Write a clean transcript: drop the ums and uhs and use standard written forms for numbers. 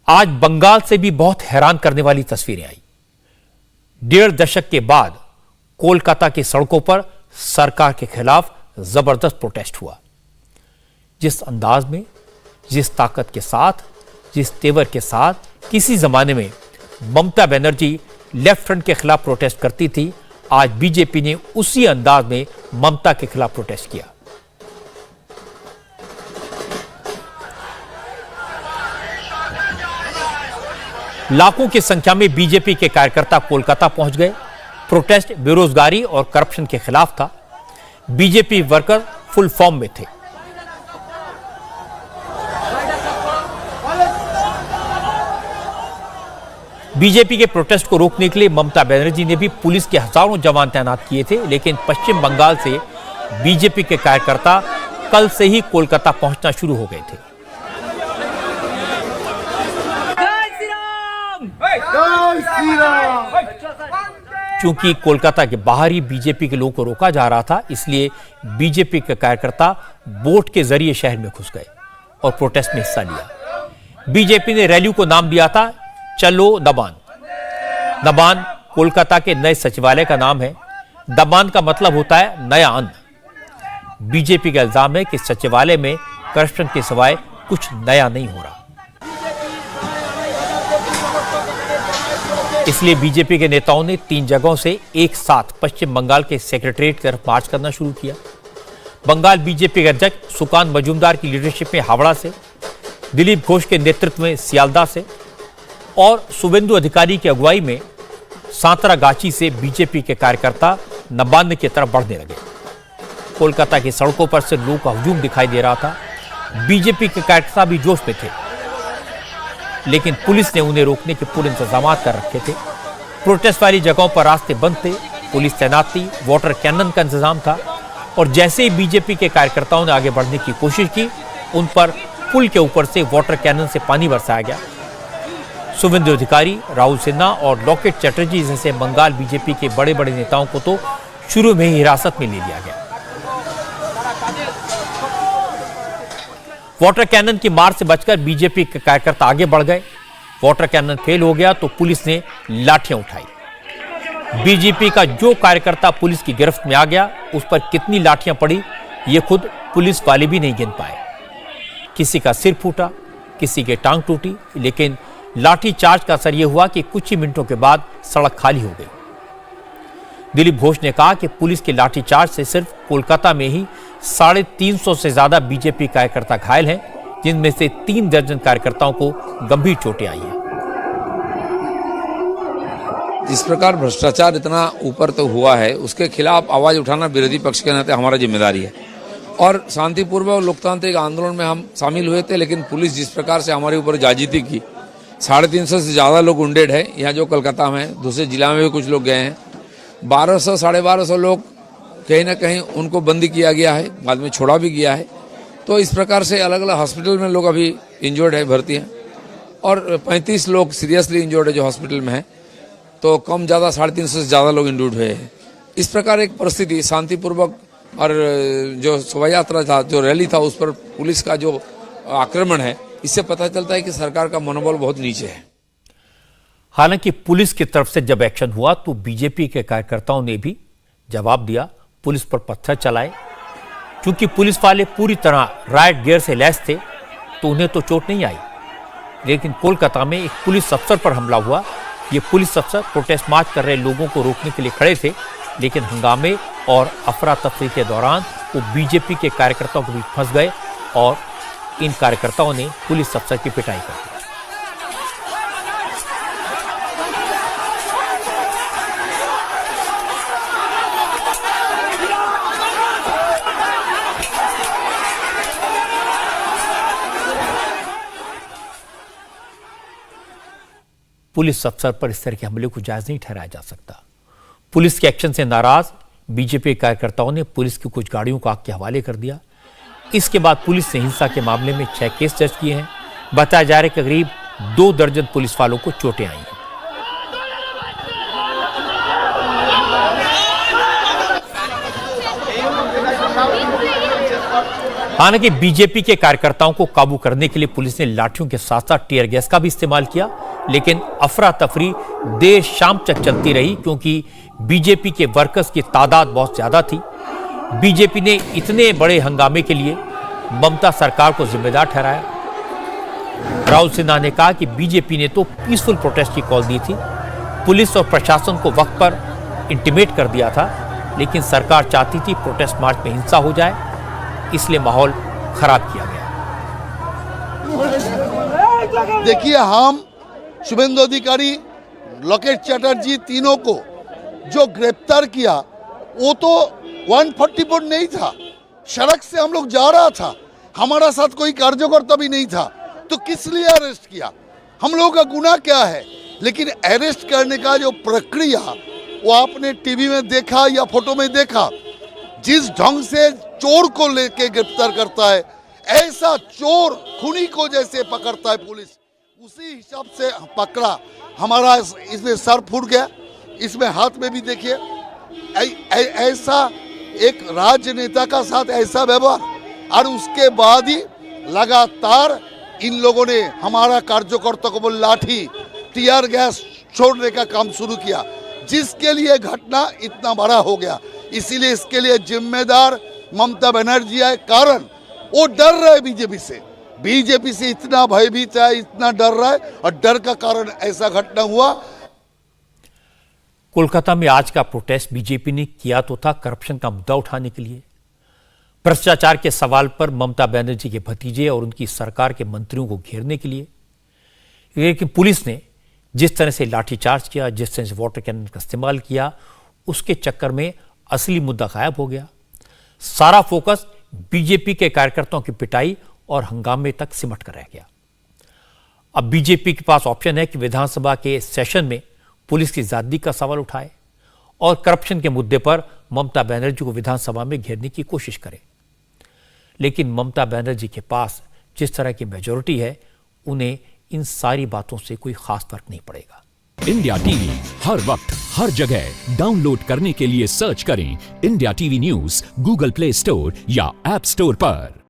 आज बंगाल से भी बहुत हैरान करने वाली तस्वीरें आई। 1.5 दशक के बाद कोलकाता की सड़कों पर सरकार के खिलाफ जबरदस्त प्रोटेस्ट हुआ। जिस अंदाज में, जिस ताकत के साथ, जिस तेवर के साथ किसी जमाने में ममता बनर्जी लेफ्ट फ्रंट के खिलाफ प्रोटेस्ट करती थी, आज बीजेपी ने उसी अंदाज में ममता के खिलाफ प्रोटेस्ट किया। लाखों की संख्या में बीजेपी के कार्यकर्ता कोलकाता पहुंच गए। प्रोटेस्ट बेरोजगारी और करप्शन के खिलाफ था। बीजेपी वर्कर फुल फॉर्म में थे। बीजेपी के प्रोटेस्ट को रोकने के लिए ममता बनर्जी ने भी पुलिस के हजारों जवान तैनात किए थे, लेकिन पश्चिम बंगाल से बीजेपी के कार्यकर्ता कल से ही कोलकाता पहुंचना शुरू हो गए थे। चूंकि कोलकाता के बाहर ही बीजेपी के लोगों को रोका जा रहा था, इसलिए बीजेपी के कार्यकर्ता बोट के जरिए शहर में घुस गए और प्रोटेस्ट में हिस्सा लिया। बीजेपी ने रैली को नाम दिया था चलो दबान। दबान कोलकाता के नए सचिवालय का नाम है। दबान का मतलब होता है नया अन्न। बीजेपी का इल्जाम है कि सचिवालय में करप्शन के सिवाय कुछ नया नहीं हो रहा। इसलिए बीजेपी के नेताओं ने 3 जगहों से एक साथ पश्चिम बंगाल के सेक्रेटरीट की तरफ मार्च करना शुरू किया। बंगाल बीजेपी के अध्यक्ष सुकान मजूमदार की लीडरशिप में हावड़ा से, दिलीप घोष के नेतृत्व में सियालदा से और शुभेंदु अधिकारी की अगुवाई में सांतरागाछी से बीजेपी के कार्यकर्ता नबान्ह की तरफ बढ़ने लगे। कोलकाता की सड़कों पर से लोगों का हुजूम दिखाई दे रहा था। बीजेपी के कार्यकर्ता भी जोश में थे, लेकिन पुलिस ने उन्हें रोकने के पूरे इंतजाम कर रखे थे। प्रोटेस्ट वाली जगहों पर रास्ते बंद थे, पुलिस तैनात थी, वाटर कैनन का इंतजाम था और जैसे ही बीजेपी के कार्यकर्ताओं ने आगे बढ़ने की कोशिश की, उन पर पुल के ऊपर से वाटर कैनन से पानी बरसाया गया। शुभेंदु अधिकारी, राहुल सिन्हा और लॉकेट चटर्जी जैसे बंगाल बीजेपी के बड़े बड़े नेताओं को तो शुरू में ही हिरासत में ले लिया गया। वाटर कैनन की मार से बचकर बीजेपी के कार्यकर्ता आगे बढ़ गए। वाटर कैनन फेल हो गया तो पुलिस ने लाठियां उठाई। बीजेपी का जो कार्यकर्ता पुलिस की गिरफ्त में आ गया, उस पर कितनी लाठियां पड़ी ये खुद पुलिस वाले भी नहीं गिन पाए। किसी का सिर फूटा, किसी की टांग टूटी, लेकिन लाठी चार्ज का असर यह हुआ कि कुछ ही मिनटों के बाद सड़क खाली हो गई। दिलीप घोष ने कहा कि पुलिस के लाठीचार्ज से सिर्फ कोलकाता में ही 350 से ज्यादा बीजेपी कार्यकर्ता घायल हैं, जिनमें से 3 दर्जन कार्यकर्ताओं को गंभीर चोटें आई हैं। इस प्रकार भ्रष्टाचार इतना ऊपर तो हुआ है, उसके खिलाफ आवाज उठाना विरोधी पक्ष के नाते हमारा जिम्मेदारी है। और शांतिपूर्वक लोकतांत्रिक आंदोलन में हम शामिल हुए थे, लेकिन पुलिस जिस प्रकार से हमारे ऊपर जाजीती की, 350 से ज़्यादा लोग वुंडेड है यहाँ जो कोलकाता में, दूसरे जिला में भी कुछ लोग गए हैं। 1200 साढ़े 1200 लोग कहीं ना कहीं उनको बंदी किया गया है, बाद में छोड़ा भी गया है। तो इस प्रकार से अलग अलग हॉस्पिटल में लोग अभी इंजर्ड है, भर्ती हैं, और 35 लोग सीरियसली इंजर्ड है जो हॉस्पिटल में है। तो कम ज़्यादा 350 से ज़्यादा लोग इंजर्ड हुए हैं। इस प्रकार एक परिस्थिति शांतिपूर्वक, और जो शोभा यात्रा था, जो रैली था, उस पर पुलिस का जो आक्रमण है, इससे पता चलता है कि सरकार का मनोबल बहुत नीचे है। हालांकि पुलिस की तरफ से जब एक्शन हुआ तो बीजेपी के कार्यकर्ताओं ने भी जवाब दिया, पुलिस पर पत्थर चलाए। क्योंकि पुलिस वाले पूरी तरह राइट गियर से लैस थे तो उन्हें तो चोट नहीं आई, लेकिन कोलकाता में एक पुलिस अफसर पर हमला हुआ। ये पुलिस अफसर प्रोटेस्ट मार्च कर रहे लोगों को रोकने के लिए खड़े थे, लेकिन हंगामे और अफरा तफरी के दौरान वो बीजेपी के कार्यकर्ताओं के बीच फंस गए और इन कार्यकर्ताओं ने पुलिस अफसर की पिटाई कर दी। पुलिस अफसर पर इस तरह के हमले को जायज नहीं ठहराया जा सकता। पुलिस के एक्शन से नाराज बीजेपी कार्यकर्ताओं ने पुलिस की कुछ गाड़ियों को आग के हवाले कर दिया। इसके बाद पुलिस ने हिंसा के मामले में 6 केस दर्ज किए हैं। बताया जा रहा है कि करीब 2 दर्जन पुलिस वालों को चोटें आई हैं। हालांकि बीजेपी के कार्यकर्ताओं को काबू करने के लिए पुलिस ने लाठियों के साथ साथ टीयर गैस का भी इस्तेमाल किया, लेकिन अफरा तफरी देर शाम तक चलती रही क्योंकि बीजेपी के वर्कर्स की तादाद बहुत ज्यादा थी। बीजेपी ने इतने बड़े हंगामे के लिए ममता सरकार को जिम्मेदार ठहराया। राहुल सिन्हा ने कहा कि बीजेपी ने तो पीसफुल प्रोटेस्ट की कॉल दी थी, पुलिस और प्रशासन को वक्त पर इंटीमेट कर दिया था, लेकिन सरकार चाहती थी प्रोटेस्ट मार्च में हिंसा हो जाए, इसलिए माहौल खराब किया गया। देखिए, हम शुभेंदु अधिकारी, लोकेश चैटर्जी तीनों को जो गिरफ्तार किया वो तो 144 नहीं था, सड़क से हम लोग जा रहा था, हमारा साथ कोई कार्यकर्ता भी नहीं था, तो किस लिए अरेस्ट किया? हम लोगों का गुनाह क्या है? लेकिन अरेस्ट करने का जो प्रक्रिया वो आपने टीवी में देखा या फोटो में देखा, जिस ढंग से चोर को लेके गिरफ्तार करता है, ऐसा चोर खूनी को जैसे पकड़ता है पुलिस, उसी हिसाब से पकड़ा। हमारा इसमें सर फूट गया, इसमें हाथ में भी देखिए, ऐसा एक राजनेता का साथ ऐसा व्यवहार, और उसके बाद ही लगातार इन लोगों ने हमारा कार्यकर्ता को लाठी टीयर गैस छोड़ने का काम शुरू किया, जिसके लिए घटना इतना बड़ा हो गया। इसीलिए इसके लिए जिम्मेदार ममता बनर्जी है, कारण वो डर रहा है बीजेपी से इतना भयभीत है, इतना डर रहा है, और डर का कारण ऐसा घटना हुआ। कोलकाता में आज का प्रोटेस्ट बीजेपी ने किया तो था करप्शन का मुद्दा उठाने के लिए, भ्रष्टाचार के सवाल पर ममता बनर्जी के भतीजे और उनकी सरकार के मंत्रियों को घेरने के लिए, लेकिन पुलिस ने जिस तरह से लाठीचार्ज किया, जिस तरह से वाटर कैनन का इस्तेमाल किया, उसके चक्कर में असली मुद्दा गायब हो गया। सारा फोकस बीजेपी के कार्यकर्ताओं की पिटाई और हंगामे तक सिमट कर रह गया। अब बीजेपी के पास ऑप्शन है कि विधानसभा के सेशन में पुलिस की ज्यादती का सवाल उठाए और करप्शन के मुद्दे पर ममता बनर्जी को विधानसभा में घेरने की कोशिश करे, लेकिन ममता बनर्जी के पास जिस तरह की मेजॉरिटी है, उन्हें इन सारी बातों से कोई खास फर्क नहीं पड़ेगा। इंडिया टीवी हर वक्त हर जगह डाउनलोड करने के लिए सर्च करें India TV news Google play store या ऐप स्टोर पर।